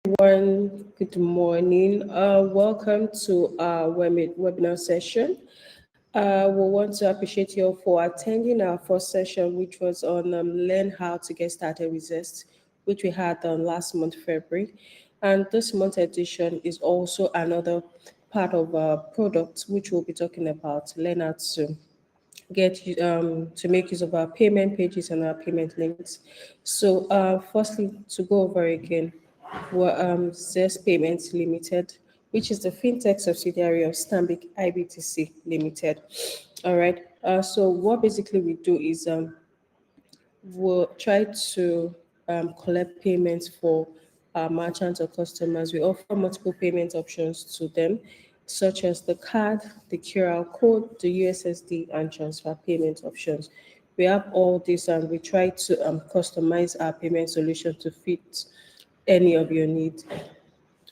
Everyone, good morning. Welcome to our webinar session. We want to appreciate you all for attending our first session, which was on learn how to get started with Zest, which we had last month, February. And this month edition is also another part of our product, which we'll be talking about, learn how to make use of our payment pages and our payment links. So, firstly, to go over again, we're Zest Payments Limited, which is the fintech subsidiary of Stanbic IBTC Limited. All right. So what basically we do is we'll try to collect payments for our merchants or customers. We offer multiple payment options to them, such as the card, the QR code, the USSD, and transfer payment options. We have all this and we try to customize our payment solution to fit any of your needs.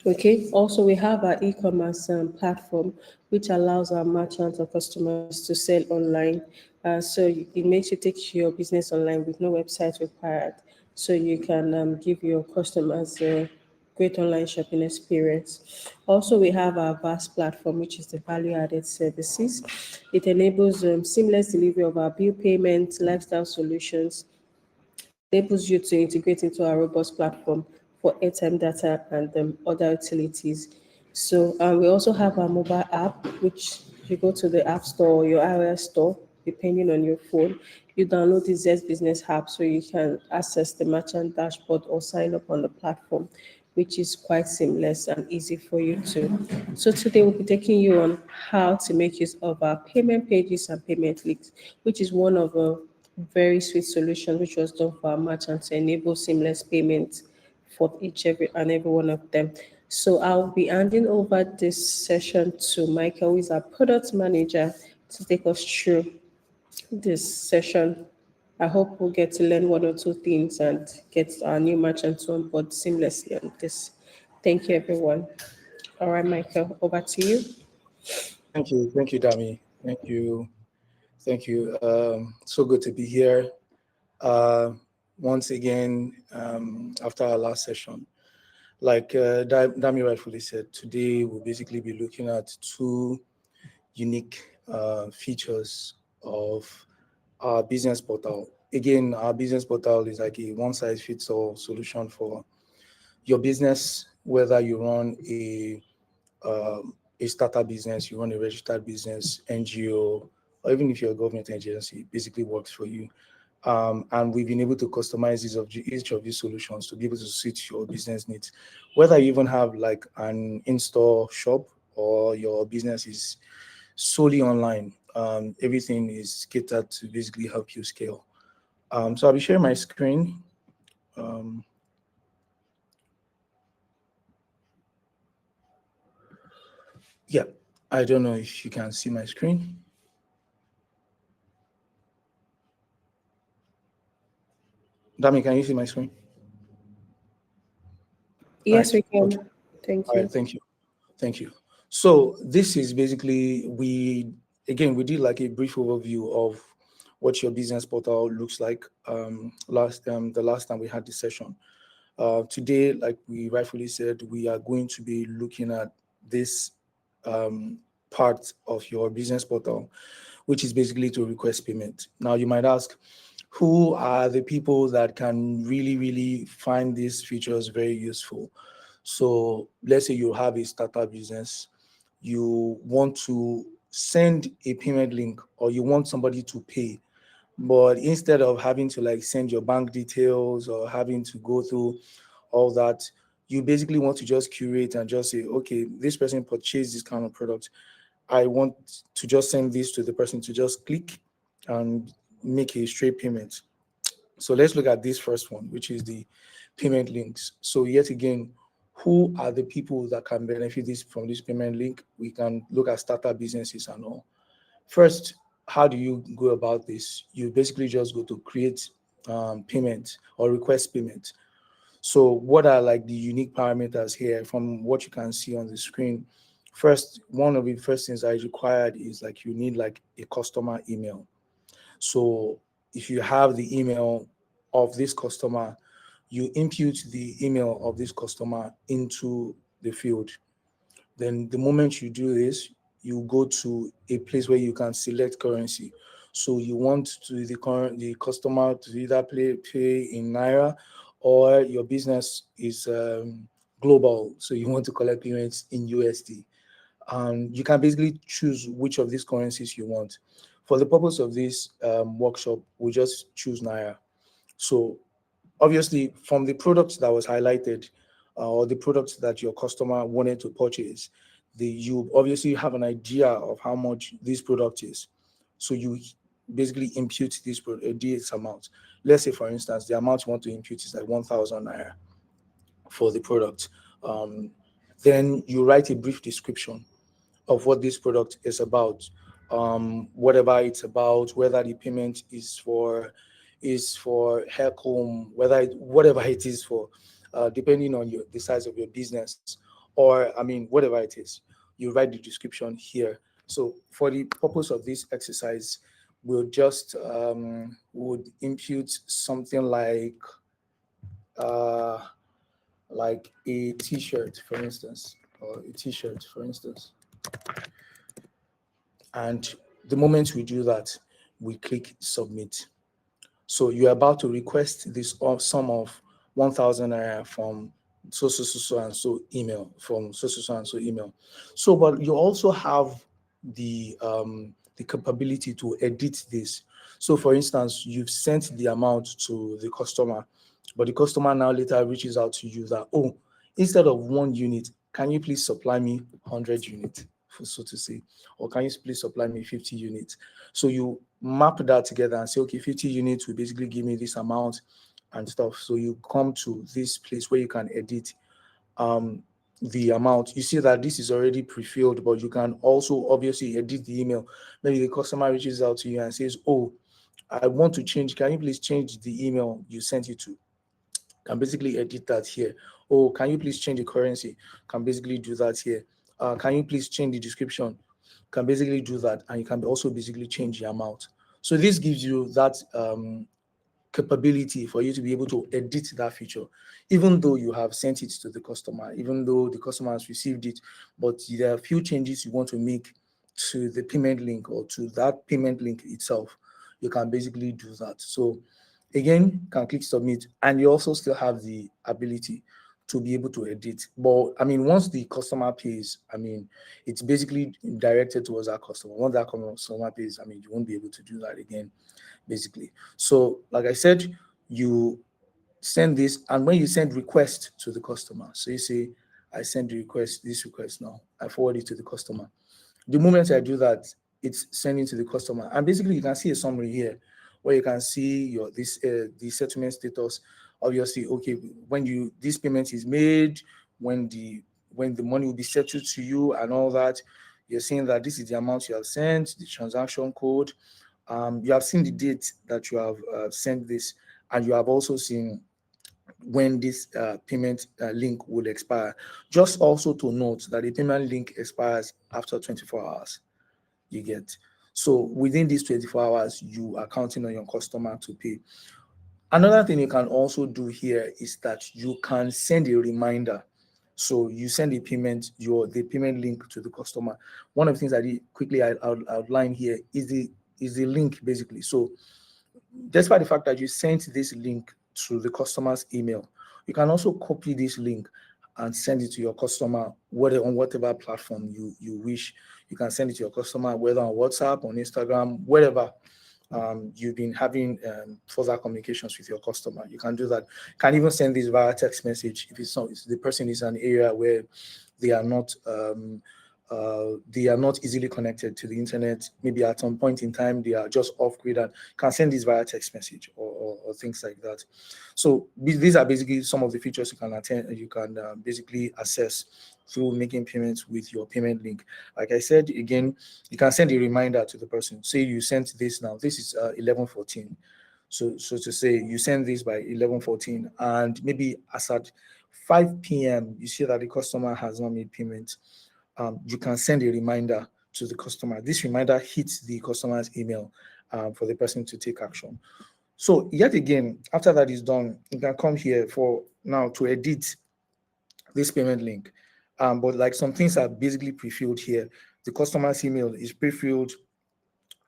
Okay. Also, we have our e-commerce platform, which allows our merchants or customers to sell online. It makes you take your business online with no website required. So you can give your customers a great online shopping experience. Also, we have our VAS platform, which is the value-added services. It enables seamless delivery of our bill payments, lifestyle solutions, enables you to integrate into our robust platform for airtime data and other utilities. So we also have our mobile app, which you go to the App Store or your iOS store, depending on your phone. You download the Zest Business app so you can access the merchant dashboard or sign up on the platform, which is quite seamless and easy for you to. So today we'll be taking you on how to make use of our payment pages and payment links, which is one of a very sweet solution which was done for our merchants to enable seamless payments for every one of them. So I'll be handing over this session to Michael, who is our product manager, to take us through this session. I hope we'll get to learn one or two things and get our new merchants on board seamlessly on this. Thank you, everyone. All right, Michael, over to you. Thank you, Dami. Thank you. So good to be here once again after our last session. Like Dami rightfully said, today we'll basically be looking at two unique features of our business portal. Again, our business portal is like a one-size-fits-all solution for your business, whether you run a startup business, you run a registered business, NGO, or even if you're a government agency, it basically works for you. And we've been able to customize each of these solutions to be able to suit your business needs. Whether you even have like an in-store shop or your business is solely online, everything is catered to basically help you scale. So I'll be sharing my screen. Yeah, I don't know if you can see my screen. Dami, can you see my screen? Yes, we can. Okay. Thank you. All right, thank you. So this is basically, we did like a brief overview of what your business portal looks like the last time we had this session. Today, like we rightfully said, we are going to be looking at this part of your business portal, which is basically to request payment. Now you might ask, who are the people that can really find these features very useful? So let's say you have a startup business, you want to send a payment link or you want somebody to pay, but instead of having to like send your bank details or having to go through all that, you basically want to just curate and just say, okay, this person purchased this kind of product. I want to just send this to the person to just click and make a straight payment. So let's look at this first one, which is the payment links. So yet again, who are the people that can benefit from this payment link? We can look at startup businesses and all. First, how do you go about this? You basically just go to create payment or request payment. So what are like the unique parameters here from what you can see on the screen? First, one of the first things that is required is like you need like a customer email. So if you have the email of this customer, you impute the email of this customer into the field. Then the moment you do this, you go to a place where you can select currency. So you want to the customer to either pay in naira, or your business is global, so you want to collect payments in USD. You can basically choose which of these currencies you want. For the purpose of this workshop, we just choose naira. So obviously, from the products that was highlighted, or the products that your customer wanted to purchase, you obviously have an idea of how much this product is. So you basically impute this amount. Let's say, for instance, the amount you want to impute is like 1,000 naira for the product. Then you write a brief description of what this product is about, whatever it's about, whether the payment is for hair comb, whatever it is for, depending on the size of your business, or I mean whatever it is, you write the description here. So for the purpose of this exercise, we'll just would impute something uh, like a t-shirt, for instance, and the moment we do that, we click submit. So you're about to request this sum of 1,000 naira from so and so email, So, but you also have the capability to edit this. So, for instance, you've sent the amount to the customer, but the customer now later reaches out to you that, oh, instead of 1 unit, can you please supply me 100 units, so to say, or can you please supply me 50 units? So you map that together and say, okay, 50 units will basically give me this amount and stuff. So you come to this place where you can edit the amount. You see that this is already pre-filled, but you can also obviously edit the email. Maybe the customer reaches out to you and says, oh, I want to change. Can you please change the email you sent it to? Can basically edit that here. Oh, can you please change the currency? Can basically do that here. Can you please change the description? Can basically do that, and you can also basically change the amount. So this gives you that capability for you to be able to edit that feature, even though you have sent it to the customer, even though the customer has received it, but there are a few changes you want to make to the payment link or to that payment link itself. You can basically do that. So again, can click submit, and you also still have the ability to be able to edit. But I mean, once the customer pays, I mean, it's basically directed towards that customer. Once that customer pays, I mean, you won't be able to do that again, basically. So, like I said, you send this, and when you send request to the customer, so you say, I send this request now, I forward it to the customer. The moment I do that, it's sending to the customer. And basically, you can see a summary here where you can see the settlement status. Obviously, okay, when this payment is made, when the money will be settled to you and all that, you're seeing that this is the amount you have sent, the transaction code. You have seen the date that you have sent this, and you have also seen when this payment link will expire. Just also to note that the payment link expires after 24 hours, you get. So within these 24 hours, you are counting on your customer to pay. Another thing you can also do here is that you can send a reminder. So you send the payment link to the customer. One of the things I did quickly outline here is the link, basically. So despite the fact that you sent this link to the customer's email, you can also copy this link and send it to your customer, on whatever platform you wish. You can send it to your customer, whether on WhatsApp, on Instagram, wherever you've been having further communications with your customer. You can do that. You can even send this via text message if if the person is in an area where they are not easily connected to the internet. Maybe at some point in time they are just off grid, and can send this via text message or things like that. So these are basically some of the features you can basically access through making payments with your payment link. Like I said, again, you can send a reminder to the person. Say you sent this now. This is 11:14. So to say you send this by 11:14, and maybe as at 5 p.m. you see that the customer has not made payment. You can send a reminder to the customer. This reminder hits the customer's email for the person to take action. So yet again, after that is done, you can come here for now to edit this payment link. But like some things are basically pre-filled here. The customer's email is pre-filled,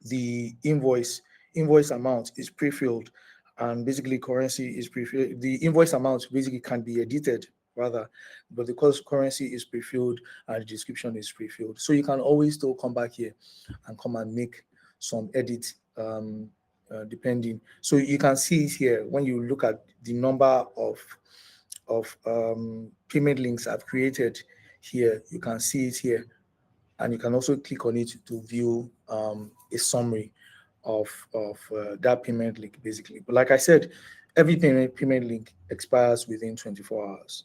the invoice amount is pre-filled, and basically currency is pre-filled. The invoice amount basically can be edited rather, but because currency is pre-filled and the description is pre-filled, so you can always still come back here and come and make some edit, depending. So you can see it here when you look at the number of payment links I've created here. You can see it here, and you can also click on it to view a summary of that payment link, basically. But like I said, every payment link expires within 24 hours.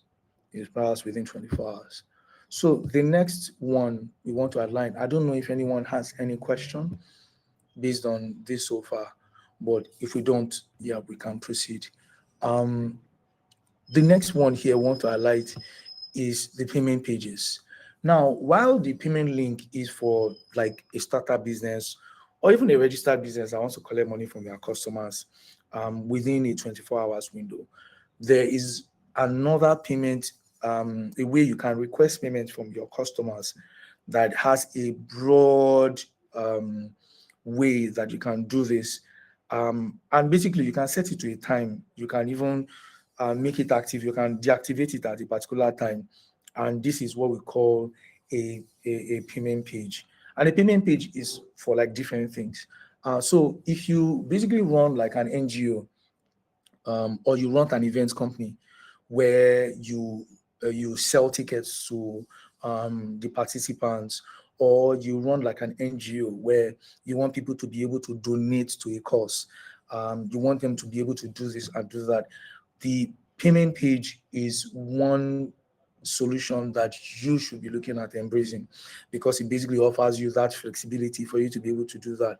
It expires within 24 hours. So the next one we want to outline, I don't know if anyone has any question based on this so far, but if we don't, yeah, we can proceed. The next one here I want to highlight is the payment pages. Now, while the payment link is for like a startup business or even a registered business that wants to collect money from their customers within a 24 hours window, there is another payment, a way you can request payment from your customers that has a broad way that you can do this. And basically, you can set it to a time. You can even make it active. You can deactivate it at a particular time. And this is what we call a payment page. And a payment page is for like different things. So if you basically run like an NGO, or you run an events company where you sell tickets to the participants, or you run like an NGO where you want people to be able to donate to a cause, you want them to be able to do this and do that. The payment page is one solution that you should be looking at embracing, because it basically offers you that flexibility for you to be able to do that.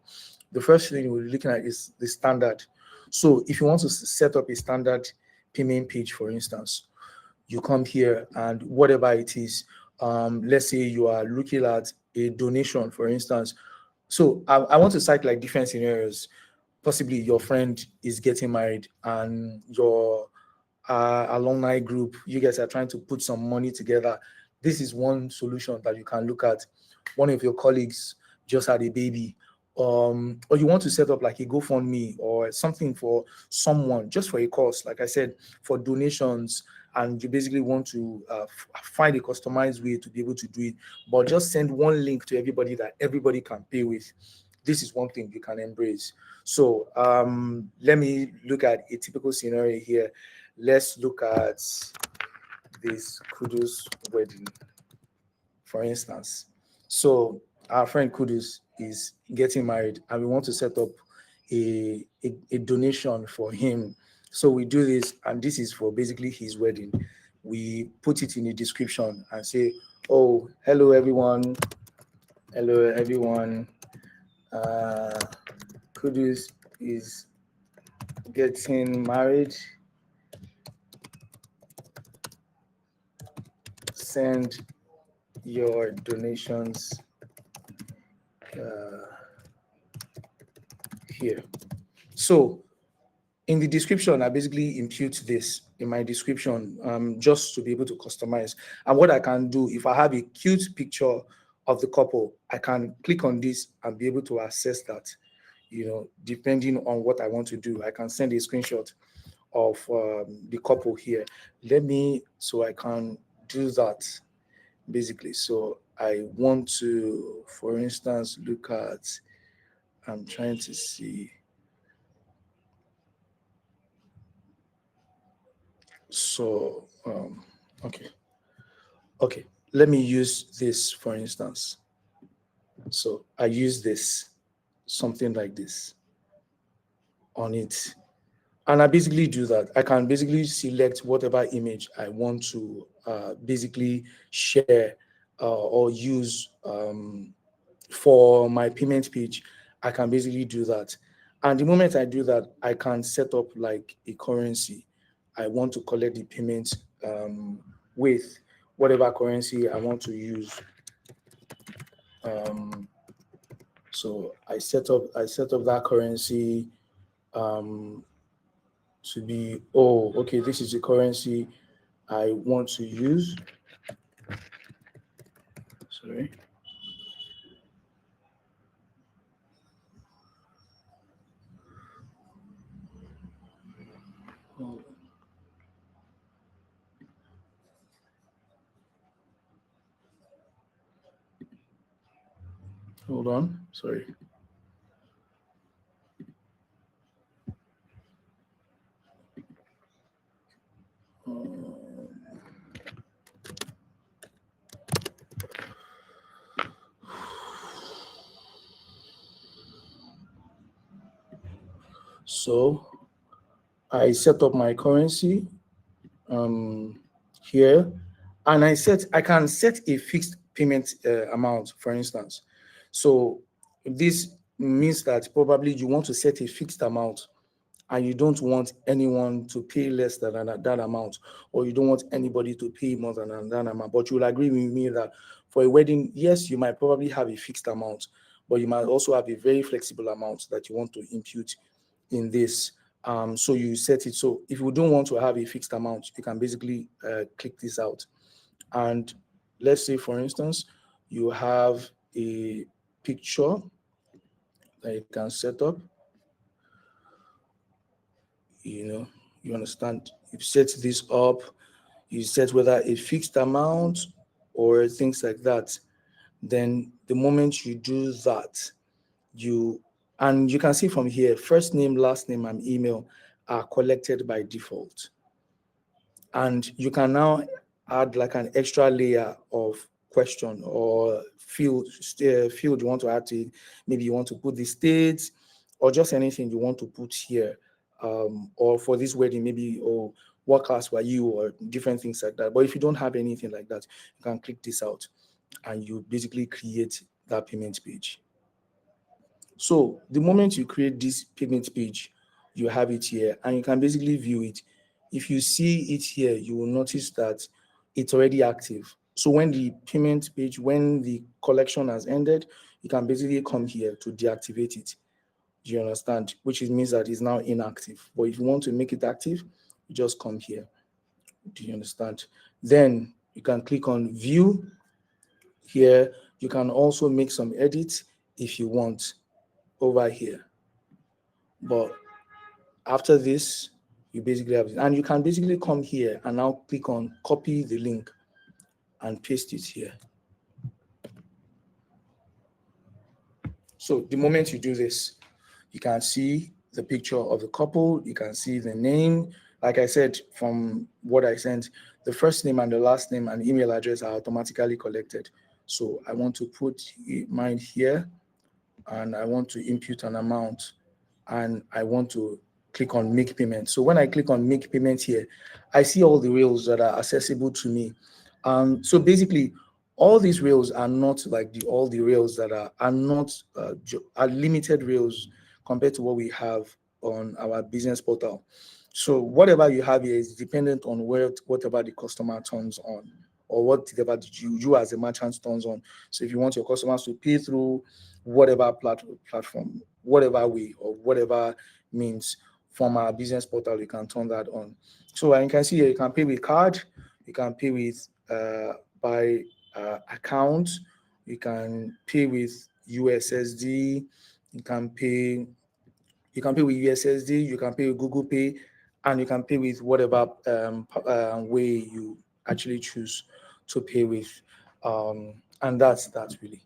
The first thing we're looking at is the standard. So if you want to set up a standard payment page, for instance, you come here and whatever it is, let's say you are looking at a donation, for instance. So I want to cite like different scenarios. Possibly your friend is getting married and your alumni group, you guys are trying to put some money together. This is one solution that you can look at. One of your colleagues just had a baby, or you want to set up like a GoFundMe or something for someone, just for a cause, like I said, for donations, and you basically want to find a customized way to be able to do it, but just send one link to everybody that everybody can pay with. This is one thing you can embrace. So let me look at a typical scenario here. Let's look at this Kudus wedding, for instance. So our friend Kudus is getting married and we want to set up a donation for him. So we do this, and this is for basically his wedding. We put it in the description and say, oh, hello everyone. Hello everyone. Kudus is getting married. Send your donations here. So in the description, I basically impute this in my description, just to be able to customize. And what I can do, if I have a cute picture of the couple, I can click on this and be able to access that, depending on what I want to do. I can send a screenshot of the couple here. So I can do that basically. So I want to, for instance, look at, I'm trying to see. So, okay, let me use this, for instance. So I use this, something like this on it. And I basically do that. I can basically select whatever image I want to basically share or use for my payment page. I can basically do that. And the moment I do that, I can set up like a currency I want to collect the payment with, whatever currency I want to use. So I set up that currency. to be, oh, okay, this is the currency I want to use. Sorry. Hold on, sorry. So I set up my currency here, and I can set a fixed payment amount, for instance. So this means that probably you want to set a fixed amount and you don't want anyone to pay less than that amount, or you don't want anybody to pay more than that amount. But you'll agree with me that for a wedding, yes, you might probably have a fixed amount, but you might also have a very flexible amount that you want to impute in this. So you set it. So if you don't want to have a fixed amount, you can basically click this out. And let's say, for instance, you have a picture that you can set up. You understand? You set this up, you set whether a fixed amount or things like that. Then the moment you do that, and you can see from here, first name, last name, and email are collected by default. And you can now add like an extra layer of question or field you want to add to it. Maybe you want to put the states or just anything you want to put here. Or for this wedding, maybe, or what class were you, or different things like that. But if you don't have anything like that, you can click this out and you basically create that payment page. So the moment you create this payment page, you have it here and you can basically view it. If you see it here, you will notice that it's already active. So when the payment page, when the collection has ended, you can basically come here to deactivate it. Do you understand? Which means that it's now inactive. But if you want to make it active, you just come here. Do you understand? Then you can click on view here. You can also make some edits if you want over here. But after this, you basically have it. And you can basically come here and now click on copy the link and paste it here. So the moment you do this, you can see the picture of the couple, you can see the name. Like I said, from what I sent, the first name and the last name and email address are automatically collected. So I want to put mine here and I want to impute an amount and I want to click on make payment. So when I click on make payment here, I see all the rails that are accessible to me. So basically, all these rails are not like all the rails that are not are limited rails compared to what we have on our business portal. So whatever you have here is dependent on whatever the customer turns on, or whatever you as a merchant turns on. So if you want your customers to pay through whatever platform, whatever way, or whatever means from our business portal, you can turn that on. So you can see here, you can pay with card, you can pay with by account, you can pay with USSD, you can pay with USSD, you can pay with Google Pay, and you can pay with whatever way you actually choose to pay with. And that's really.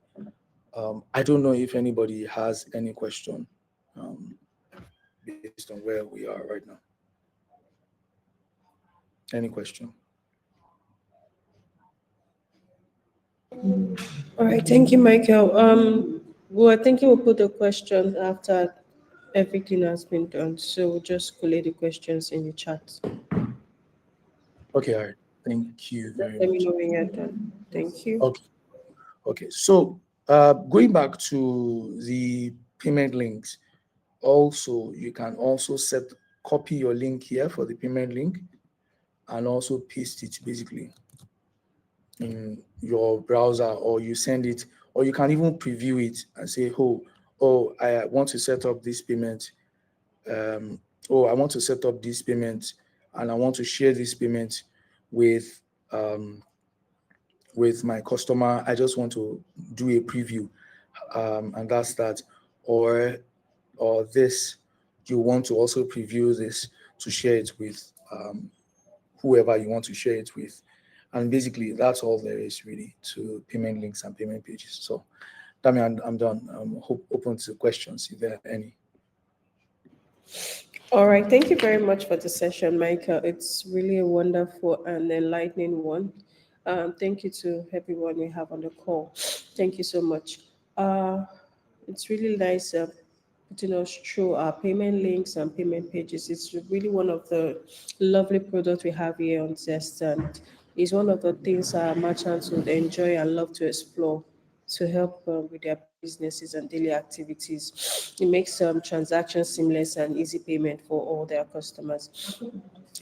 I don't know if anybody has any question based on where we are right now. Any question? All right, thank you, Michael. Well, I think we'll put the questions after everything has been done. So we'll just collate the questions in the chat. Okay, all right. Thank you very Let me much. know when you're done. Thank you. Okay. So going back to the payment links, also you can also copy your link here for the payment link and also paste it basically in your browser, or you send it, or you can even preview it and say, oh, I want to set up this payment oh, I want to set up this payment and I want to share this payment with um, my customer. I just want to do a preview, and that's that. Or this, you want to also preview this to share it with whoever you want to share it with. And basically, that's all there is really to payment links and payment pages. So, that means I'm done. I'm open to questions if there are any. All right. Thank you very much for the session, Michael. It's really a wonderful and enlightening one. Thank you to everyone we have on the call. Thank you so much. Uh, it's really nice putting us through our payment links and payment pages. It's really one of the lovely products we have here on Zest, and it's one of the things our merchants would enjoy and love to explore to help with their businesses and daily activities. It makes transactions seamless and easy payment for all their customers.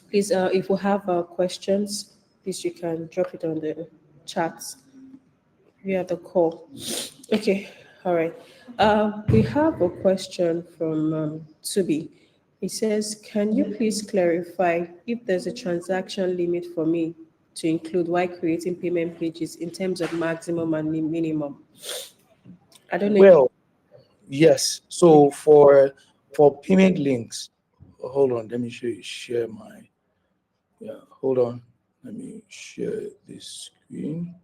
Please, if you have questions, please you can drop it on the chat via the call. Okay, all right. We have a question from Tubi. It says, can you please clarify if there's a transaction limit for me to include while creating payment pages in terms of maximum and minimum? I don't know if Well, yes. So for payment links, hold on. Let me share my. Yeah, hold on. Let me share this screen.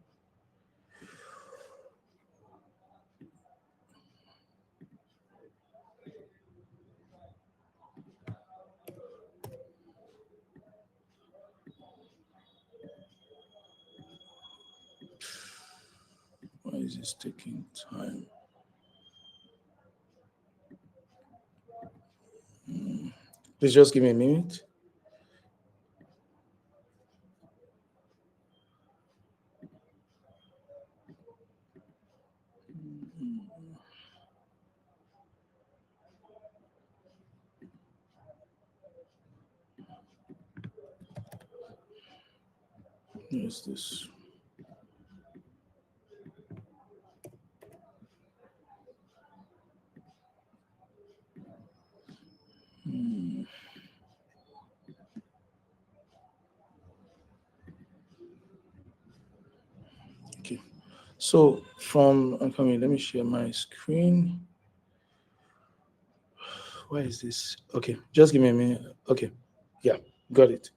Why is this taking time? Please just give me a minute. Where's this? Okay. So from I'm coming. Let me share my screen. Why is this? Okay, just give me a minute. Okay, yeah, got it.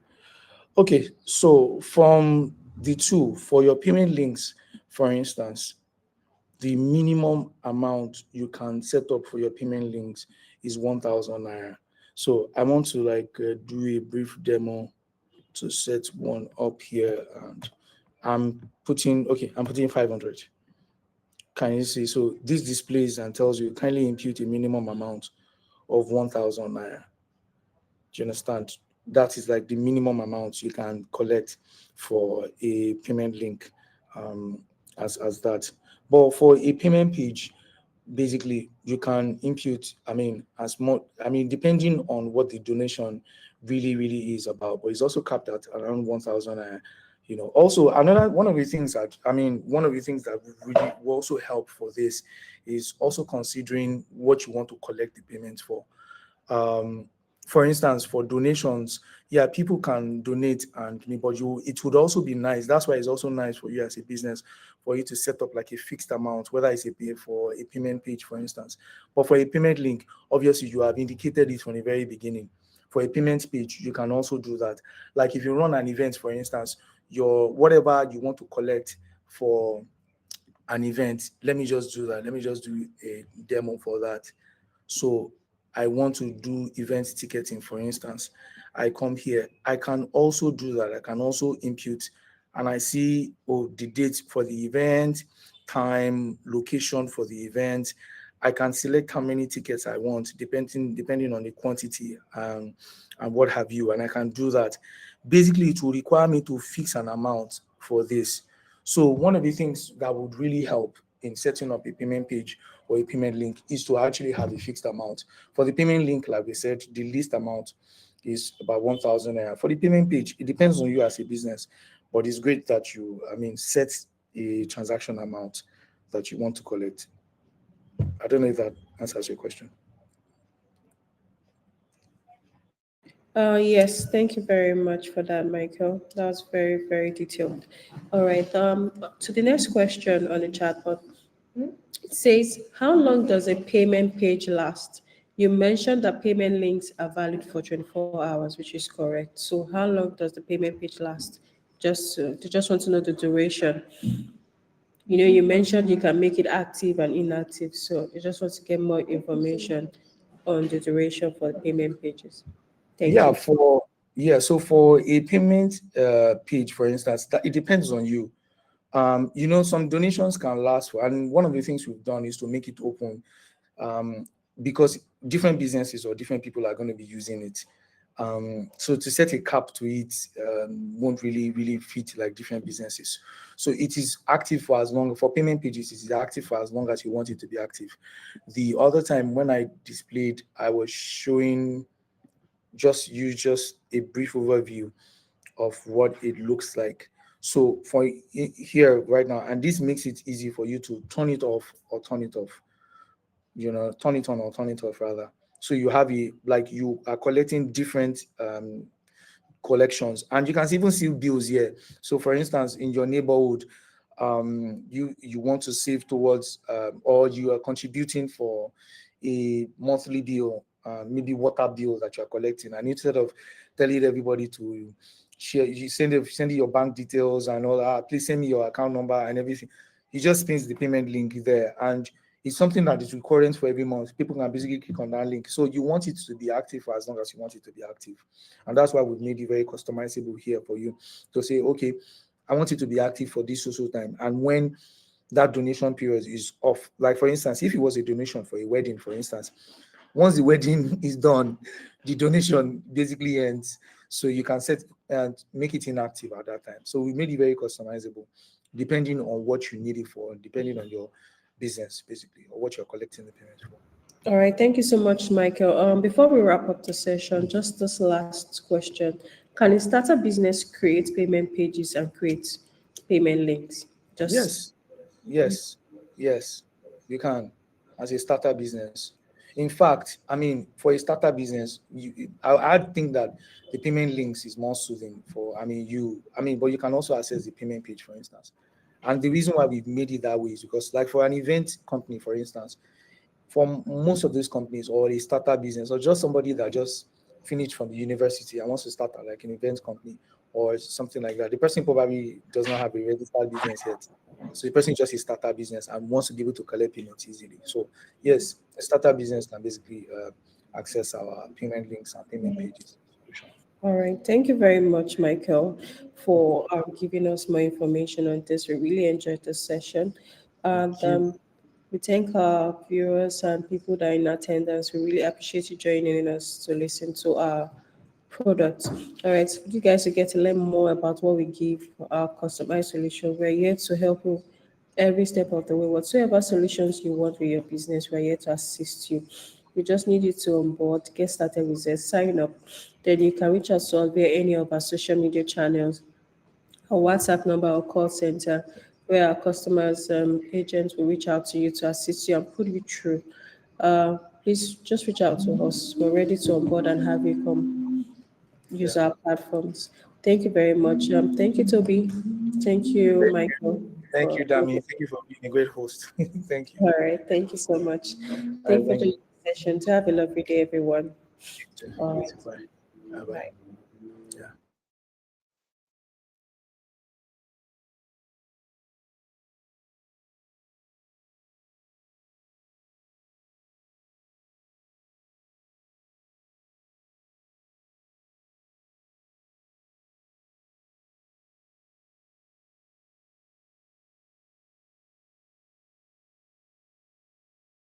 Okay, so from the two, for your payment links, for instance, the minimum amount you can set up for your payment links is 1,000 naira. So I want to do a brief demo to set one up here, and I'm putting 500. Can you see? So this displays and tells you kindly impute a minimum amount of 1,000 naira. Do you understand? That is like the minimum amount you can collect for a payment link, as that. But for a payment page, basically you can impute, as more, depending on what the donation really is about, but it's also capped at around 1,000. Also another one of the things that really will also help for this is also considering what you want to collect the payment for. um for instance, for donations, yeah, people can donate, but it would also be nice. That's why it's also nice for you as a business for you to set up like a fixed amount, whether it's for a payment page, for instance. But for a payment link, obviously you have indicated it from the very beginning. For a payment page, you can also do that. Like if you run an event, for instance, your whatever you want to collect for an event, let me just do that. Let me just do a demo for that. So I want to do event ticketing, for instance. I come here. I can also do that. I can also impute, and I see, oh, the date for the event, time, location for the event. I can select how many tickets I want, depending on the quantity, and what have you. And I can do that. Basically, it will require me to fix an amount for this. So one of the things that would really help in setting up a payment page or a payment link is to actually have a fixed amount. For the payment link, like we said, the least amount is about 1,000 naira. For the payment page, it depends on you as a business, but it's great that you, set a transaction amount that you want to collect. I don't know if that answers your question. Yes, thank you very much for that, Michael. That was very, very detailed. All right. To the next question on the chatbot, it says, "How long does a payment page last?" You mentioned that payment links are valid for 24 hours, which is correct. So, how long does the payment page last? Just want to know the duration. You mentioned you can make it active and inactive. So, I just want to get more information on the duration for the payment pages. Thank Yeah, you. for so for a payment page, for instance, that it depends on you. Some donations can last for, and one of the things we've done is to make it open, um, because different businesses or different people are going to be using it. So to set a cap to it won't really fit like different businesses. So it is active for as long, for payment pages, it is active for as long as you want it to be active. The other time when I displayed, I was showing just a brief overview of what it looks like. So for here right now, and this makes it easy for you to turn it off or turn it off, turn it on or turn it off rather. So you have you are collecting different collections, and you can even see bills here. So for instance, in your neighborhood, you want to save towards or you are contributing for a monthly bill, maybe water bill that you are collecting, and instead of telling everybody to share, you send your bank details and all that, please send me your account number and everything. You just pins the payment link there, and it's something that is recurrent for every month. People can basically click on that link. So you want it to be active for as long as you want it to be active. And that's why we've made it very customizable here for you to say, okay, I want it to be active for this social time. And when that donation period is off, like for instance, if it was a donation for a wedding, for instance, once the wedding is done, the donation basically ends. So you can set and make it inactive at that time. So we made it very customizable, depending on what you need it for, depending on your business, basically, or what you're collecting the payment for. All right, thank you so much, Michael. Before we wrap up the session, just this last question. Can a startup business create payment pages and create payment links? Just Yes, yes, yes, you can as a startup business. In fact, I mean, for a startup business, I think that the payment links is more soothing for, but you can also access the payment page, for instance. And the reason why we've made it that way is because, like for an event company, for instance, for most of these companies or a startup business or just somebody that just finished from the university and wants to start like an event company or something like that, the person probably does not have a registered business yet. So the person just a startup business and wants to be able to collect payments easily. So yes, a startup business can basically access our payment links and payment pages. all right. Thank you very much, Michael, for giving us more information on this. We really enjoyed this session. And Thank you. we thank our viewers and people that are in attendance. We really appreciate you joining us to listen to our product. All right. So you guys will get to learn more about what we give for our customized solution. We're here to help you every step of the way. Whatsoever solutions you want with your business, we're here to assist you. We just need you to onboard, get started with it, sign up. Then you can reach us on via any of our social media channels, our WhatsApp number or call center, where our customers agents will reach out to you to assist you and put you through. Please just reach out to us. We're ready to onboard and have you come use Yeah. our platforms. Thank you very much. Thank you, Toby. Thank you, Michael. Thank For you, Dami. Thank you for being a great host. Thank you. all right. Thank you so much. All Thank right, you for thank joining you. the session. To have a lovely day, everyone. You too. All You right. too. Bye. Bye. Bye.